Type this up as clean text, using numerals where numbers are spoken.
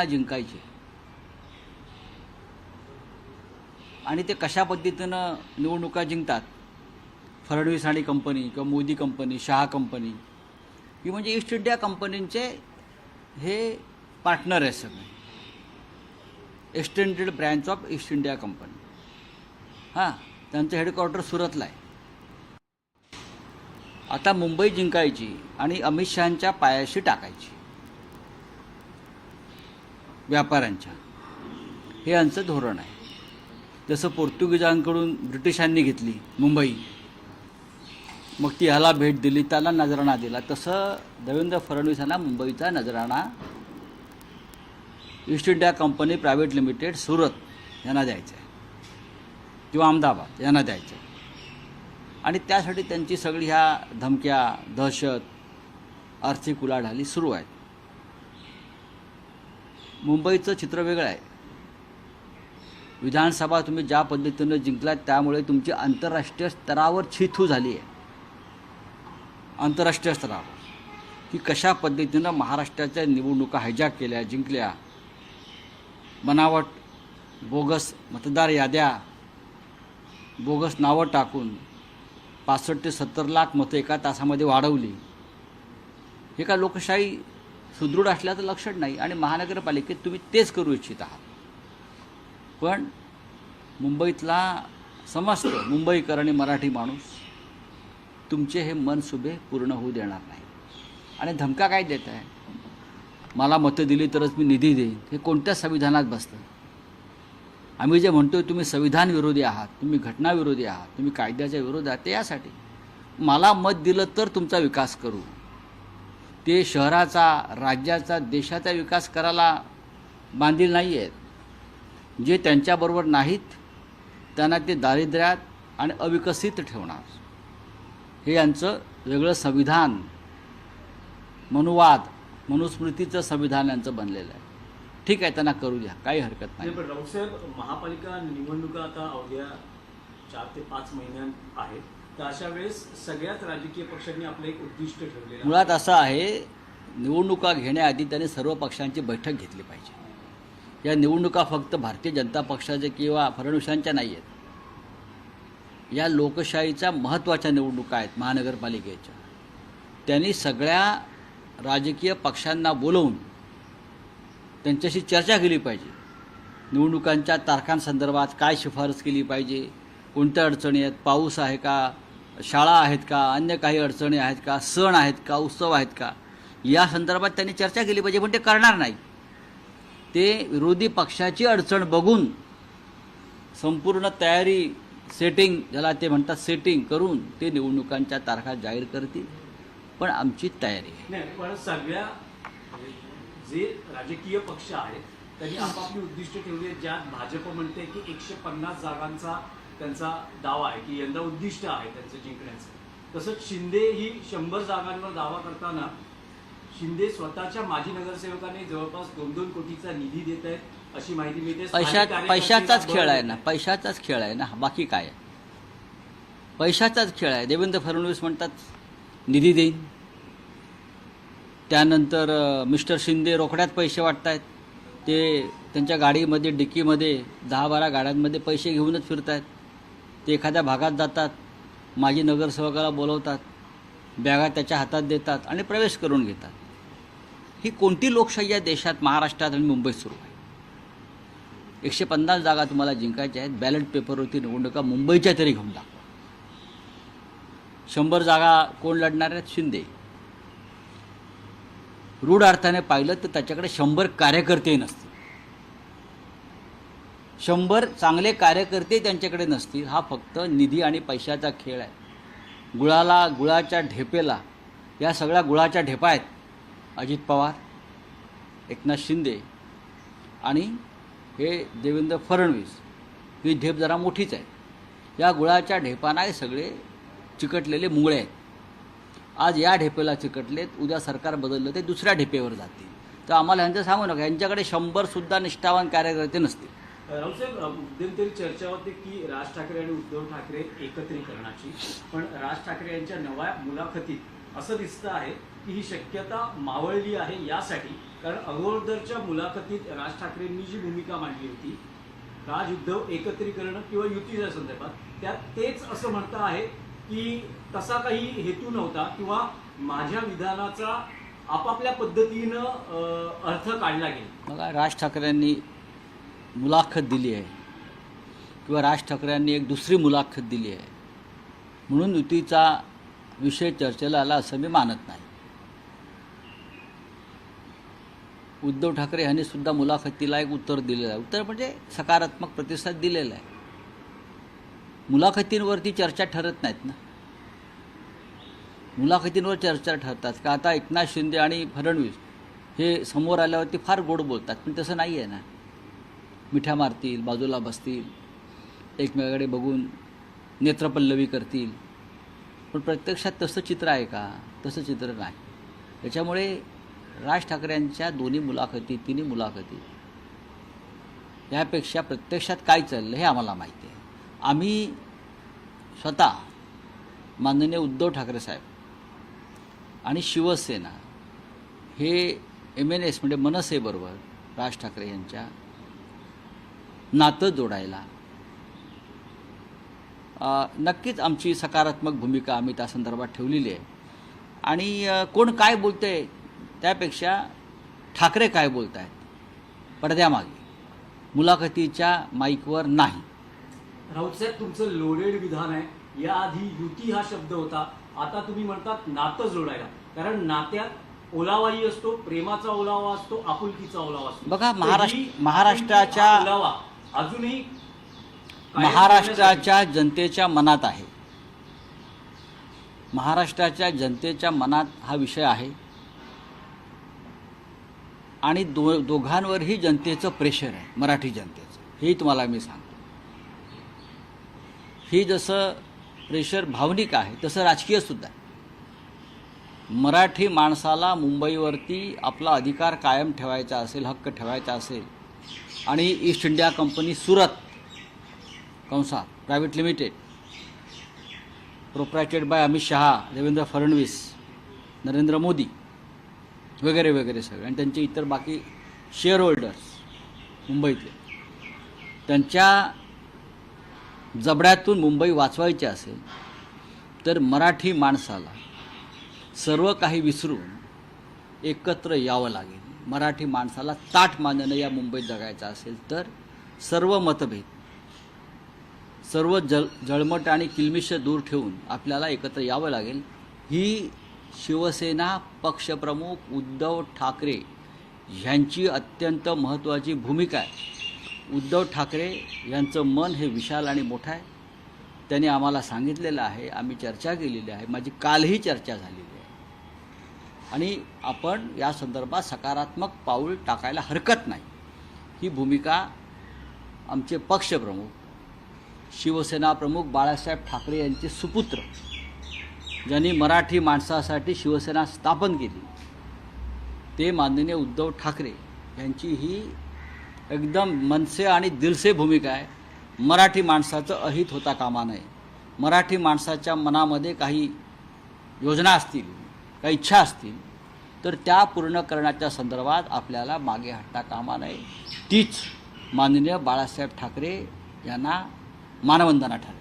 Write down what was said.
जिंकायचे आणि ते कशा पद्धतीनं निवडणुका जिंकतात, फडणवीस आणि कंपनी किंवा मोदी कंपनी, शहा कंपनी, ही म्हणजे ईस्ट इंडिया कंपनीचे हे पार्टनर आहे सगळे, extended branch of east India company. हां, त्यांचं हेडक्वार्टर सुरतला आहे. आता मुंबई जिंकायची आणि अमित शहांच्या पायाशी टाकायची व्यापाऱ्यांच्या, हे यांचं धोरण आहे. जसं पोर्तुगीजांकडून ब्रिटिशांनी घेतली मुंबई, मग ती ह्याला भेट दिली, त्याला नजराणा दिला, तसं देवेंद्र फडणवीसांना मुंबईचा नजराणा East India company private limited Surat यांना द्यायचं आहे किंवा अहमदाबाद यांना द्यायचं आहे. आणि त्यासाठी त्यांची सगळी ह्या धमक्या, दहशत, आर्थिक उलाढाली सुरू आहेत. मुंबईचं चित्र वेगळं आहे. विधानसभा तुम्ही ज्या पद्धतीनं जिंकलात त्यामुळे तुमची आंतरराष्ट्रीय स्तरावर छिथू झाली आहे. आंतरराष्ट्रीय स्तरावर की कशा पद्धतीनं महाराष्ट्राच्या निवडणुका हायजॅक केल्या, जिंकल्या, बनावट, बोगस मतदार याद्या, बोगस नावं टाकून 65 ते 70 लाख मतं एका तासामध्ये वाढवली. हे का लोकशाही सुदृढ असल्याचं लक्षण नाही. आणि महानगरपालिकेत तुम्ही तेच करू इच्छित आहात. पण मुंबईतला समस्त मुंबईकर आणि मराठी माणूस तुमचे हे मनसुबे पूर्ण होऊ देणार नाही. आणि धमका काय देत आहे, मला मतं दिली तरच मी निधी देईन, हे कोणत्या संविधानात बसतं? आम्ही जे म्हणतोय तुम्ही संविधान विरोधी आहात, तुम्ही घटनाविरोधी आहात, तुम्ही कायद्याच्या विरोधात आहात, ते यासाठी मला मत दिलं तर तुमचा विकास करू. ते शहराचा, राज्याचा, देशाचा विकास करायला बांधील नाही आहेत. जे त्यांच्याबरोबर नाहीत त्यांना ते दारिद्र्यात आणि अविकसित ठेवणार, हे यांचं वेगळं संविधान, मनुवाद, मनुस्मृतीचं संविधान यांचं बनलेलं आहे. ठीक आहे, त्यांना करू द्या, काही हरकत नाही. पण राऊतसाहेब, महापालिका निवडणुका आता अवघ्या 4 ते 5 महिन्यात आहेत, तर अशा वेळेस सगळ्याच राजकीय पक्षांनी आपलं एक उद्दिष्ट ठेवलेलं. मुळात असं आहे, निवडणुका घेण्याआधी त्यांनी सर्व पक्षांची बैठक घेतली पाहिजे. या निवडणुका फक्त भारतीय जनता पक्षाच्या किंवा फडणवीसांच्या नाही आहेत. या लोकशाहीच्या महत्त्वाच्या निवडणुका आहेत महानगरपालिकेच्या. त्यांनी सगळ्या राजकीय पक्षांना बोलवून त्यांच्याशी चर्चा केली पाहिजे. निवडणुकांच्या तारखांसंदर्भात काय शिफारस केली पाहिजे, कोणत्या अडचणी आहेत, पाऊस आहे का, शाळा आहेत का, अन्य काही अडचणी आहेत का, सण आहेत का, उत्सव आहेत का, या संदर्भात त्यांनी चर्चा केली पाहिजे. पण ते करणार नाही. ते विरोधी पक्षाची अडचण बघून संपूर्ण तयारी, सेटिंग, ज्याला ते म्हणतात सेटिंग करून ते निवडणुकांच्या तारखा जाहीर करतील. पण आमची तयारी आहे. नाही, पण सगळ्या जे राजकीय पक्ष आहेत त्यांनी आपापली उद्दिष्ट ठेवली आहेत. ज्यात भाजप म्हणते की 150 जागांचा त्यांचा दावा आहे की यंदा उद्दिष्ट आहे त्यांचं जिंकण्याचं. तसंच शिंदे ही 100 जागांवर दावा करताना शिंदे स्वतःच्या माजी नगरसेवकांनी जवळपास 2-2 कोटीचा निधी देत आहेत अशी माहिती मिळते. पैशाचाच खेळ आहे ना, पैशाचाच खेळ आहे ना, बाकी काय आहे? पैशाचाच खेळ आहे. देवेंद्र फडणवीस म्हणतात निधी देईन, त्यानंतर मिस्टर शिंदे रोकड्यात पैसे वाटतायत. ते त्यांच्या गाडीमध्ये, डिक्कीमध्ये 10-12 गाड्यांमध्ये पैसे घेऊनच फिरत आहेत. ते एखाद्या भागात जातात, माजी नगरसेवकाला बोलवतात, बॅगा त्याच्या हातात देतात आणि प्रवेश करून घेतात. ही कोणती लोकशाही या देशात, महाराष्ट्रात आणि मुंबईत सुरू आहे? 150 जागा तुम्हाला जिंकायच्या आहेत. बॅलेट पेपरवरती निवडणुका मुंबईच्या तरी घेऊन दाखवा. 100 जागा कोण लढणार आहेत? शिंदे. रूढ अर्थाने पाहिलं तर त्याच्याकडे 100 कार्यकर्ते नसतील. 100 चांगले कार्यकर्ते त्यांच्याकडे नसतील. हा फक्त निधी आणि पैशाचा खेळ आहे. गुळाच्या ढेपेला, या सगळ्या गुळाच्या ढेपा आहेत अजित पवार, एकनाथ शिंदे आणि हे देवेंद्र फडणवीस. ही ढेप जरा मोठीच आहे. या गुळाच्या ढेपांना हे सगळे चिकटलेले मुंगळे आहेत. आज या ढेपेला चिकटलेत, उद्या सरकार बदललं ते दुसऱ्या ढेपेवर जातील. तर आम्हाला यांचं सांगू नका, यांच्याकडे 100 निष्ठावान कार्यकर्ते नसतील. राऊतसाहेब, मध्यंतरी चर्चा होती की राज ठाकरे आणि उद्धव ठाकरे एकत्रीकरणाची, पण राज ठाकरे यांच्या नव्या मुलाखतीत असं दिसतं आहे की ही शक्यता मावळली आहे यासाठी, कारण अगोदरच्या मुलाखतीत राज ठाकरेंनी जी भूमिका मांडली होती राज उद्धव एकत्रीकरण किंवा युतीच्या संदर्भात, त्यात तेच असं म्हणतं आहे की तसा काही हेतू नव्हता किंवा माझ्या विधानाचा आपापल्या पद्धतीनं अर्थ काढला गेला. बघा, राज ठाकरेंनी मुलाखत दिली आहे किंवा राज ठाकरेंनी एक दुसरी मुलाखत दिली आहे म्हणून युतीचा विषय चर्चेला आला असं मी मानत नाही. उद्धव ठाकरे यांनी सुद्धा मुलाखतीला एक उत्तर दिलेलं आहे. उत्तर म्हणजे सकारात्मक प्रतिसाद दिलेला आहे. मुलाखतींवरती चर्चा ठरत नाहीत ना. मुलाखतींवर चर्चा ठरतात का? आता एकनाथ शिंदे आणि फडणवीस हे समोर आल्यावरती फार गोड बोलतात, पण तसं नाही आहे ना. मिठ्या मारतील, बाजूला बसतील, एकमेकाकडे बघून नेत्रपल्लवी करतील, पण प्रत्यक्षात तसं चित्र आहे का? तसं चित्र नाही. त्याच्यामुळे राज ठाकरेंच्या दोन्ही मुलाखती, तिन्ही मुलाखती यापेक्षा प्रत्यक्षात काय चाललं हे आम्हाला माहिती आहे. आम्ही स्वतः माननीय उद्धव ठाकरे साहेब आणि शिवसेना हे MNS म्हणजे मनसेबरोबर राज ठाकरे यांच्या नातं जोडायला नक्कीच आमची सकारात्मक भूमिका आम्ही त्या संदर्भात ठेवलेली आहे. आणि कोण काय बोलतंय त्यापेक्षा ठाकरे काय बोलत आहेत पडद्यामागे, मुलाखतीच्या माईकवर नाही. राऊत साहेब, तुमचं लोडेड विधान आहे. याआधी युती हा शब्द होता, आता तुम्ही म्हणतात नातं जोडायला, कारण नात्यात ओलावाही असतो, प्रेमाचा ओलावा असतो, आपुलकीचा ओलावा असतो. बघा, तरी महाराष्ट्राच्या हा ओलावा अजूनही कायम महाराष्ट्राच्या जनतेच्या मनात आहे. महाराष्ट्राच्या जनतेच्या मनात हा विषय आहे आणि दोघांवरही जनतेचं प्रेशर आहे, मराठी जनतेचं. हेही तुम्हाला मी सांगतो. ही जसं प्रेशर भावनिक आहे तसं राजकीयसुद्धा आहे. मराठी माणसाला मुंबईवरती आपला अधिकार कायम ठेवायचा असेल, हक्क ठेवायचा असेल आणि ईस्ट इंडिया कंपनी सुरत कंसात private limited proprietored by Amit Shah, Devendra Fadnavis, Narendra Modi वगैरे वगैरे सगळे, आणि त्यांचे इतर बाकी शेअर होल्डर्स मुंबईतले, त्यांच्या जबड्यातून मुंबई वाचवायची असेल तर मराठी माणसाला सर्व काही विसरून एकत्र यावं लागेल. मराठी माणसाला ताठ मानेनं या मुंबईत जगायचं असेल तर सर्व मतभेद, सर्व जळमट आणि किलमिश दूर ठेवून आपल्याला एकत्र यावं लागेल. ही शिवसेना पक्षप्रमुख उद्धव ठाकरे यांची अत्यंत महत्त्वाची भूमिका आहे. उद्धव ठाकरे यांचं मन हे विशाल आणि मोठं आहे. त्यांनी आम्हाला सांगितलेलं आहे, आम्ही चर्चा केलेली आहे, माझी कालही चर्चा झालेली आहे, आणि आपण या संदर्भात सकारात्मक पाऊल टाकायला हरकत नाही. ही भूमिका आमचे पक्षप्रमुख शिवसेना प्रमुख बाळासाहेब ठाकरे यांचे सुपुत्र, ज्यांनी मराठी माणसासाठी शिवसेना स्थापन केली, ते माननीय उद्धव ठाकरे यांची ही एकदम मनसे आणि दिलसे भूमिका आहे. मराठी माणसाचं अहित होता कामा नये. मराठी माणसाच्या मनामध्ये काही योजना असतील, काही इच्छा असतील तर त्या पूर्ण करण्याच्या संदर्भात आपल्याला मागे हटता कामा नये. तीच माननीय बाळासाहेब ठाकरे यांना मानवंदना ठरते.